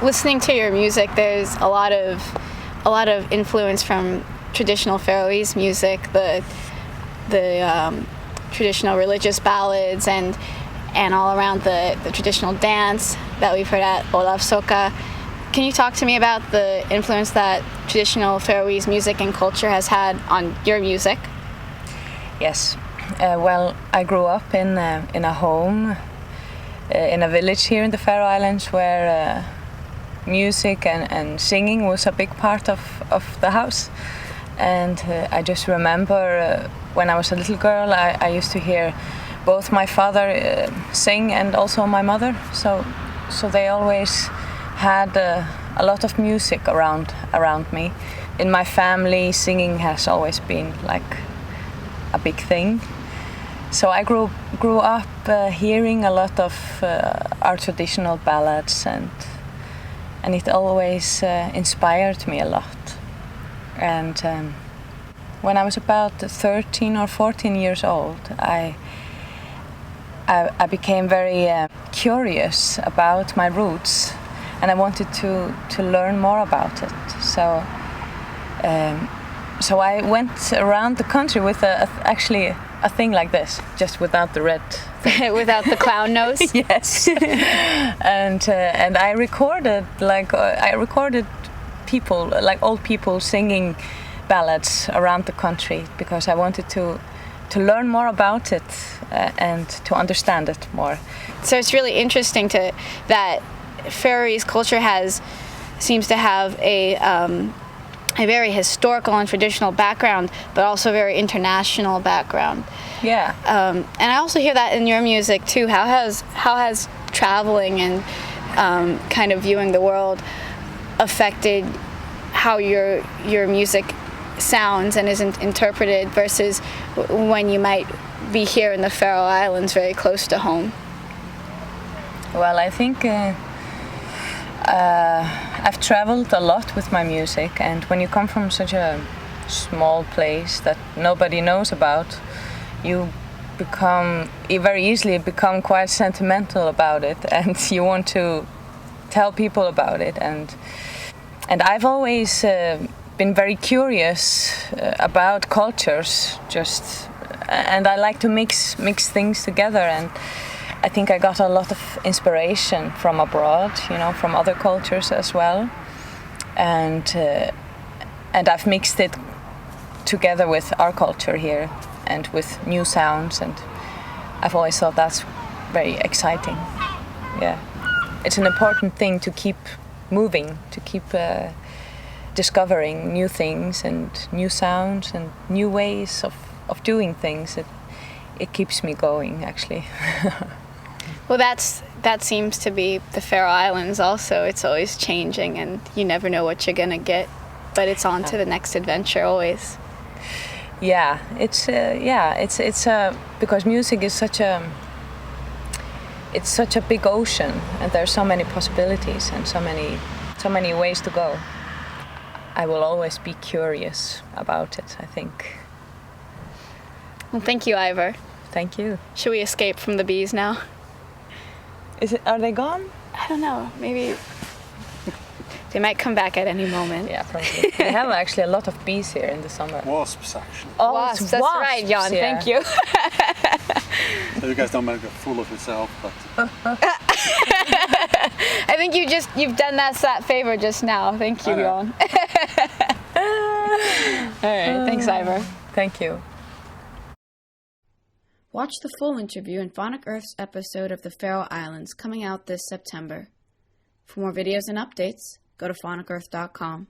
listening to your music, there's a lot of influence from traditional Faroese music, the traditional religious ballads, and all around the traditional dance that we've heard at Olavsoka. Can you talk to me about the influence that traditional Faroese music and culture has had on your music? Yes. Well, I grew up in a home, in a village here in the Faroe Islands, where music and singing was a big part of the house. And I just remember when I was a little girl, I used to hear both my father sing and also my mother. So they always had a lot of music around me. In my family, singing has always been like a big thing. So I grew up hearing a lot of our traditional ballads, and it always inspired me a lot. And when I was about 13 or 14 years old, I became very curious about my roots, and I wanted to learn more about it. So I went around the country with actually a thing like this, just without the red thing. Without the clown nose? Yes. And I recorded people, like old people singing ballads around the country, because I wanted to learn more about it and to understand it more. So it's really interesting that Faroese culture seems to have a very historical and traditional background, but also a very international background. Yeah. And I also hear that in your music too. How has traveling and kind of viewing the world affected how your music sounds and isn't interpreted versus when you might be here in the Faroe Islands, very close to home? Well, I think I've traveled a lot with my music, and when you come from such a small place that nobody knows about, you very easily become quite sentimental about it, and you want to tell people about it. And I've always been very curious about cultures, and I like to mix things together, and I think I got a lot of inspiration from abroad, from other cultures as well, and I've mixed it together with our culture here and with new sounds, and I've always thought that's very exciting. Yeah, it's an important thing to keep moving, to keep discovering new things and new sounds and new ways of doing things. It keeps me going, actually. Well, that seems to be the Faroe Islands also. It's always changing, and you never know what you're gonna get, but it's on to the next adventure always. Yeah, it's because music is such a big ocean, and there's so many possibilities and so many ways to go. I will always be curious about it, I think. Well, thank you, Eivor. Thank you. Should we escape from the bees now? Are they gone? I don't know. Maybe they might come back at any moment. Yeah, probably. We have actually a lot of bees here in the summer. Wasps, actually. Oh, wasps, that's right, Jan. Yeah. Thank you. So you guys don't make a fool of yourself, but... I think you've done us that favor just now. Thank you, Jan. All right. Thanks, Eivor. Thank you. Watch the full interview in Phonic Earth's episode of the Faroe Islands coming out this September. For more videos and updates, go to phonicearth.com.